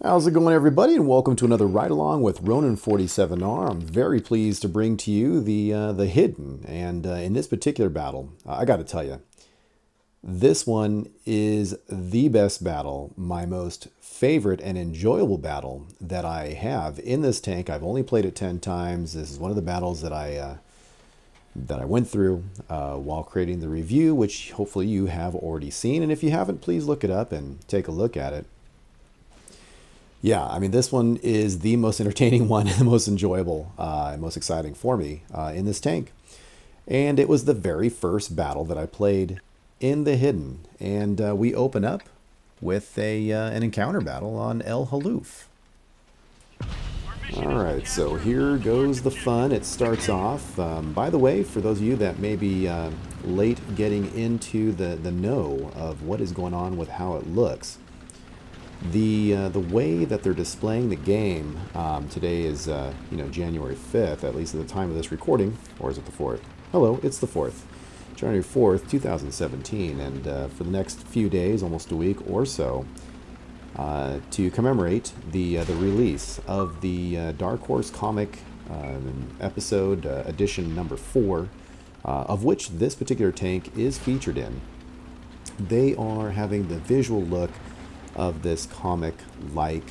How's it going, everybody, and welcome to another ride along with RONIN 47R. I'm very pleased to bring to you the Hidden, and in this particular battle, I got to tell you, this one is the best battle, my most favorite and enjoyable battle that I have in this tank. I've only played it 10 times. This is one of the battles that I went through while creating the review, which hopefully you have already seen. And if you haven't, please look it up and take a look at it. Yeah, I mean, this one is the most entertaining one and the most enjoyable and most exciting for me in this tank. And it was the very first battle that I played in the Hidden. And we open up with an encounter battle on El Haloof. Alright, so here goes the fun. It starts off. By the way, for those of you that may be late getting into the know of what is going on with how it looks, the way that they're displaying the game today is January 5th, at least at the time of this recording, or is it the 4th? Hello, it's the 4th, January 4th, 2017, and for the next few days, almost a week or so, to commemorate the release of the Dark Horse comic episode edition number 4, of which this particular tank is featured in. They are having the visual look of this comic-like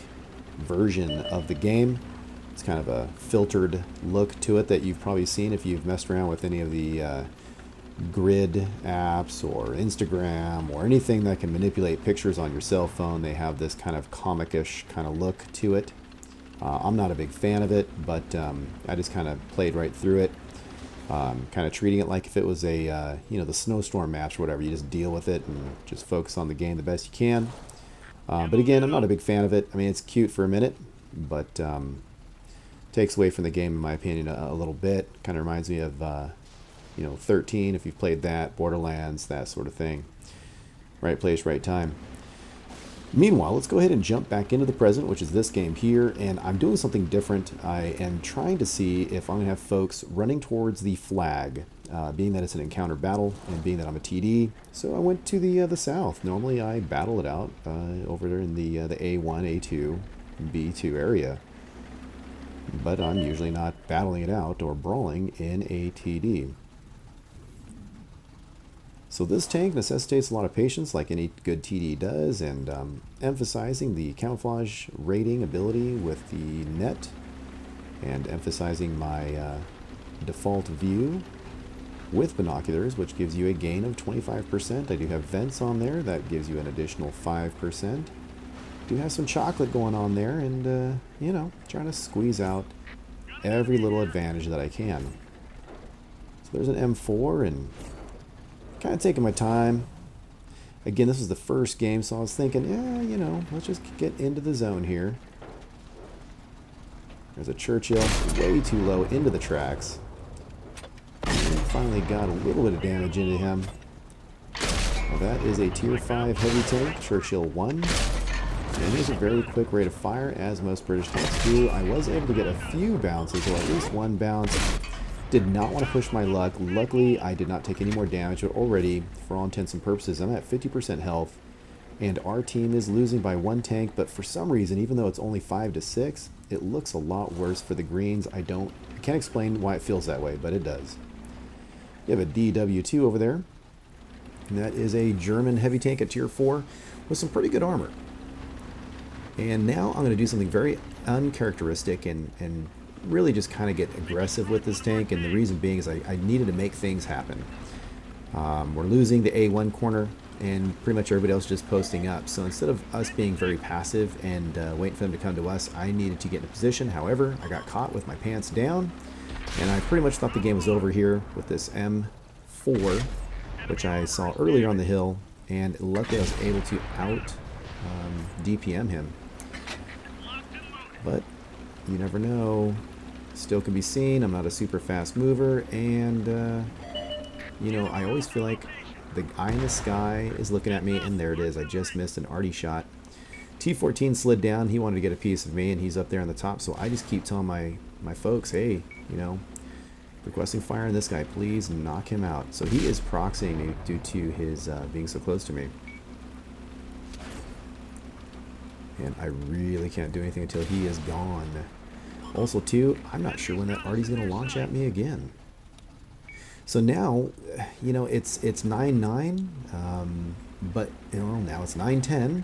version of the game. It's kind of a filtered look to it that you've probably seen if you've messed around with any of the grid apps or Instagram or anything that can manipulate pictures on your cell phone. They have this kind of comic-ish kind of look to it. I'm not a big fan of it, but I just kind of played right through it. Kind of treating it like if it was a the snowstorm match or whatever. You just deal with it and just focus on the game the best you can. But again, I'm not a big fan of it. I mean, it's cute for a minute, but takes away from the game, in my opinion, a little bit. Kind of reminds me of, 13, if you've played that, Borderlands, that sort of thing. Right place, right time. Meanwhile, let's go ahead and jump back into the present, which is this game here, and I'm doing something different. I am trying to see if I'm going to have folks running towards the flag, being that it's an encounter battle, and being that I'm a TD. So I went to the south. Normally I battle it out over there in the A1, A2, B2 area. But I'm usually not battling it out or brawling in a TD. So this tank necessitates a lot of patience, like any good TD does, and emphasizing the camouflage rating ability with the net, and emphasizing my default view with binoculars, which gives you a gain of 25%. I do have vents on there, that gives you an additional 5%. Do have some chocolate going on there, and trying to squeeze out every little advantage that I can. So there's an M4, and kind of taking my time. Again, this was the first game, so I was thinking, let's just get into the zone here. There's a Churchill, way too low into the tracks. And finally got a little bit of damage into him. Well, that is a tier 5 heavy tank, Churchill 1. And he's a very quick rate of fire, as most British tanks do. I was able to get a few bounces, or at least one bounce. Did not want to push my luck. Luckily, I did not take any more damage, but already, for all intents and purposes, I'm at 50% health, and our team is losing by one tank, but for some reason, even though it's only 5-6, it looks a lot worse for the greens. I can't explain why it feels that way, but it does. You have a DW2 over there, and that is a German heavy tank at tier 4 with some pretty good armor. And now I'm going to do something very uncharacteristic and really just kind of get aggressive with this tank, and the reason being is I needed to make things happen. We're losing the A1 corner, and pretty much everybody else just posting up. So instead of us being very passive and waiting for them to come to us, I needed to get in a position. However, I got caught with my pants down, and I pretty much thought the game was over here with this M4, which I saw earlier on the hill, and luckily I was able to out DPM him. But you never know. Still can be seen. I'm not a super fast mover, and I always feel like the eye in the sky is looking at me, and there it is. I just missed an arty shot. T14 slid down. He wanted to get a piece of me, and he's up there on the top, so I just keep telling my folks, hey, requesting fire on this guy, please knock him out. So he is proxying me due to his being so close to me. And I really can't do anything until he is gone. Also, too, I'm not sure when that Artie's going to launch at me again. So now, you know, it's 9-9, but, you know, now it's 9-10.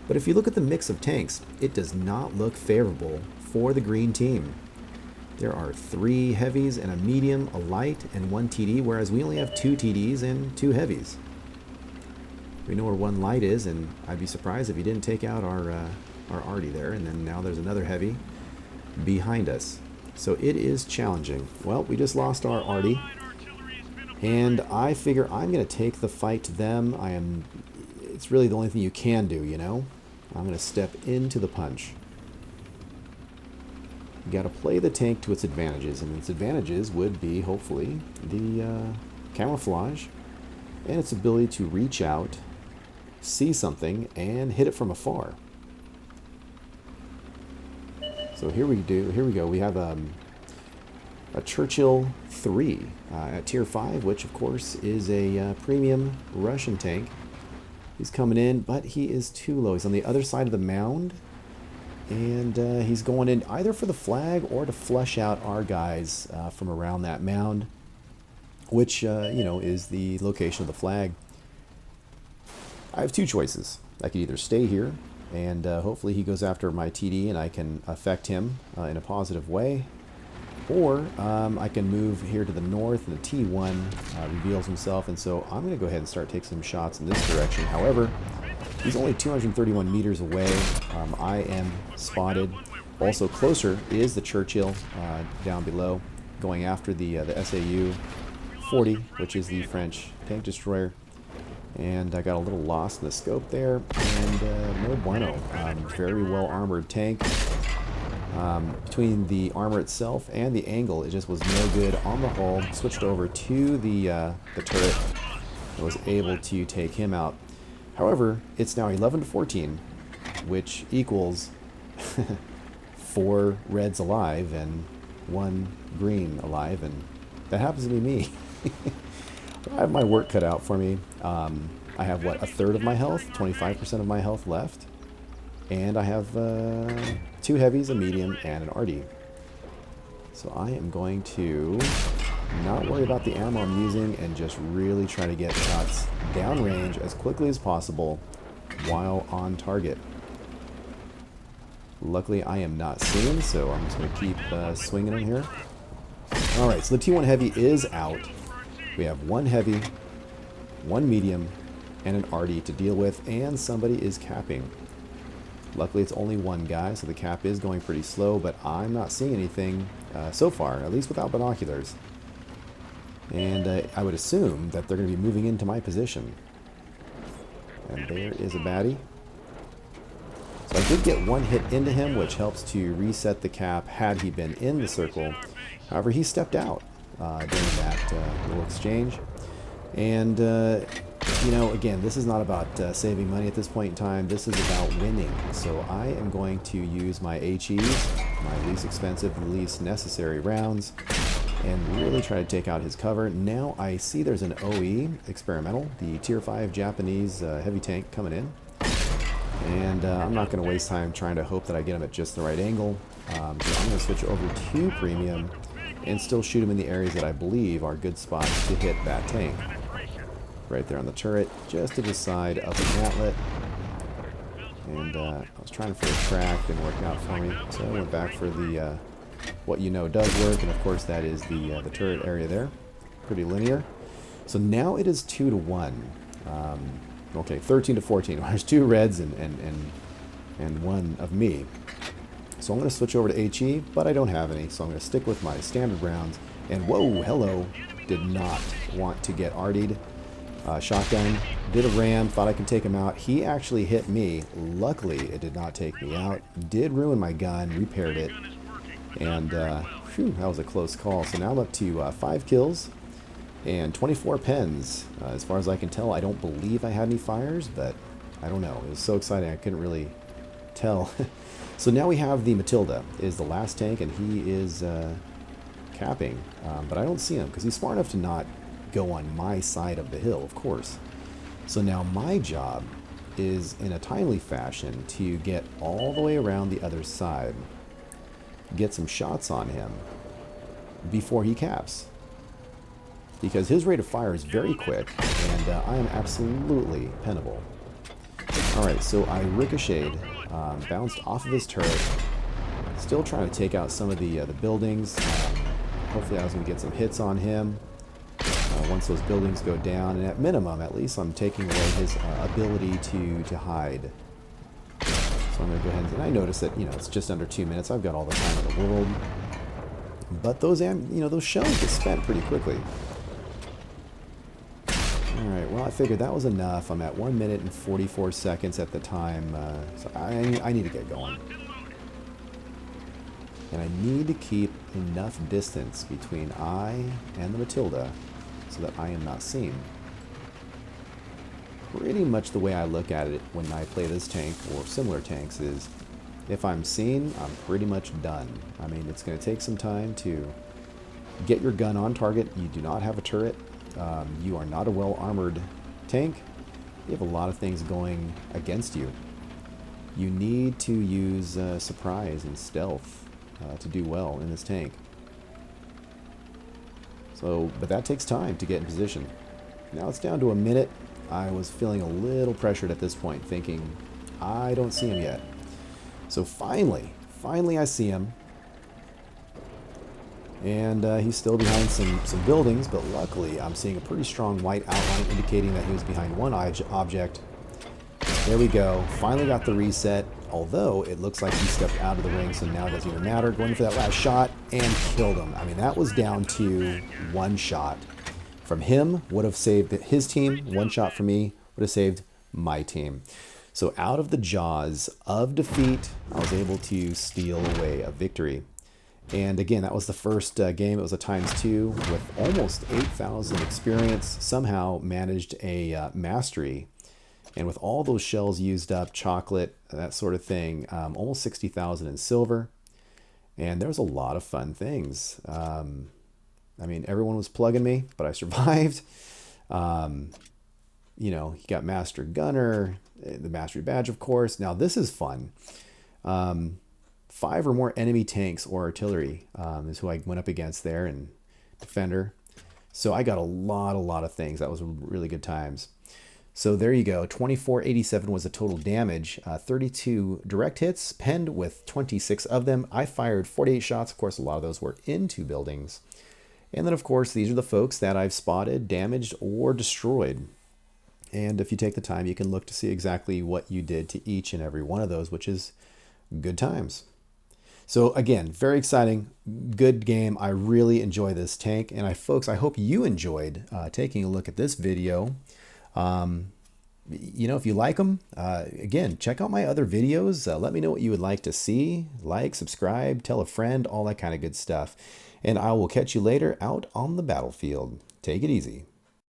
But if you look at the mix of tanks, it does not look favorable for the green team. There are 3 heavies and a medium, a light, and 1 TD, whereas we only have 2 TDs and 2 heavies. We know where 1 light is, and I'd be surprised if he didn't take out our Artie there. And then now there's another heavy behind us. So it is challenging. Well, we just lost our Artie, and I figure I'm going to take the fight to them. It's really the only thing you can do, you know? I'm going to step into the punch. You got to play the tank to its advantages, and its advantages would be, hopefully, the camouflage and its ability to reach out, see something, and hit it from afar. So here we go. We have a Churchill III at tier 5, which of course is a premium Russian tank. He's coming in, but he is too low. He's on the other side of the mound, and he's going in either for the flag or to flush out our guys from around that mound, which you know, is the location of the flag. I have 2 choices. I could either stay here and hopefully he goes after my TD and I can affect him in a positive way, or I can move here to the north and the T1 reveals himself, and so I'm going to go ahead and start taking some shots in this direction. However, he's only 231 meters away. I am spotted. Also closer is the Churchill down below, going after the SAU 40, which is the French tank destroyer. And I got a little lost in the scope there, and no bueno. Very well armored tank. Between the armor itself and the angle, it just was no good on the hull. Switched over to the turret and was able to take him out. However, it's now 11-14, which equals 4 reds alive and 1 green alive, and that happens to be me. I have my work cut out for me. I have, what, 1/3 of my health, 25% of my health left. And I have 2 heavies, a medium, and an Artie. So I am going to not worry about the ammo I'm using and just really try to get shots downrange as quickly as possible while on target. Luckily, I am not seen, so I'm just going to keep swinging them here. Alright, so the T1 heavy is out. We have 1 heavy, 1 medium, and an Artie to deal with, and somebody is capping. Luckily, it's only 1 guy, so the cap is going pretty slow, but I'm not seeing anything so far, at least without binoculars. And I would assume that they're going to be moving into my position. And there is a baddie. So I did get 1 hit into him, which helps to reset the cap had he been in the circle. However, he stepped out during that little exchange. And, you know, again, this is not about saving money at this point in time. This is about winning. So I am going to use my HEs, my least expensive, least necessary rounds, and really try to take out his cover. Now I see there's an OE experimental, the tier 5 Japanese heavy tank coming in. And I'm not going to waste time trying to hope that I get him at just the right angle. So I'm going to switch over to premium and still shoot him in the areas that I believe are good spots to hit that tank. Right there on the turret, just to the side of the matlet. And I was trying for a track, didn't work out for me, so I went back for the what you know does work, and of course that is the turret area there. Pretty linear. So now it is 2-1. Okay, 13-14. There's 2 reds and 1 of me. So I'm going to switch over to HE, but I don't have any, so I'm going to stick with my standard rounds. And whoa, hello, did not want to get artied. Shotgun, did a ram, thought I could take him out. He actually hit me. Luckily, it did not take me out. Did ruin my gun, repaired it. And whew, that was a close call. So now I'm up to 5 kills and 24 pens. As far as I can tell, I don't believe I had any fires, but I don't know. It was so exciting, I couldn't really tell. So now we have the Matilda, is the last tank, and he is capping. But I don't see him, because he's smart enough to not go on my side of the hill, of course. So now my job is in a timely fashion to get all the way around the other side, get some shots on him before he caps, because his rate of fire is very quick, and I am absolutely pinnable. Alright, so I ricocheted, bounced off of his turret, still trying to take out some of the buildings. Hopefully I was going to get some hits on him once those buildings go down, and at minimum, at least I'm taking away his ability to hide. So I'm going to go ahead and I notice that, it's just under 2 minutes. I've got all the time in the world. But those shells get spent pretty quickly. Alright, well, I figured that was enough. I'm at 1 minute and 44 seconds at the time, so I need to get going. And I need to keep enough distance between I and the Matilda so that I am not seen. Pretty much the way I look at it when I play this tank or similar tanks is, if I'm seen, I'm pretty much done. I mean, it's going to take some time to get your gun on target. You do not have a turret. You are not a well-armored tank. You have a lot of things going against you. You need to use surprise and stealth to do well in this tank. But that takes time to get in position. Now it's down to a minute. I was feeling a little pressured at this point, thinking, I don't see him yet. So finally I see him. And he's still behind some buildings, but luckily I'm seeing a pretty strong white outline indicating that he was behind one object. There we go. Finally got the reset, although it looks like he stepped out of the ring, so now it doesn't even matter. Going for that last shot and killed him. I mean, that was down to one shot from him. Would have saved his team. One shot from me would have saved my team. So out of the jaws of defeat, I was able to steal away a victory. And again, that was the first game. It was a ×2 with almost 8,000 experience. Somehow managed a mastery. And with all those shells used up, chocolate, that sort of thing, almost 60,000 in silver. And there was a lot of fun things. I mean, everyone was plugging me, but I survived. He got Master Gunner, the Mastery Badge, of course. Now, this is fun. 5 or more enemy tanks or artillery is who I went up against there, and Defender. So I got a lot of things. That was really good times. So there you go. 2487 was the total damage. 32 direct hits, penned with 26 of them. I fired 48 shots. Of course, a lot of those were into buildings. And then, of course, these are the folks that I've spotted, damaged, or destroyed. And if you take the time, you can look to see exactly what you did to each and every one of those, which is good times. So again, very exciting, good game. I really enjoy this tank. And folks, I hope you enjoyed taking a look at this video. If you like them, again, check out my other videos. Let me know what you would like to see. Like, subscribe, tell a friend, all that kind of good stuff. And I will catch you later out on the battlefield. Take it easy.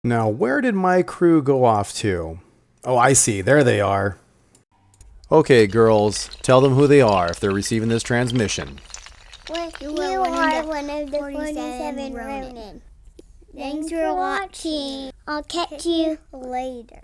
Now, where did my crew go off to? Oh, I see. There they are. Okay, girls, tell them who they are if they're receiving this transmission. You are one of the 47 Ronin. Thanks for watching. I'll catch you later.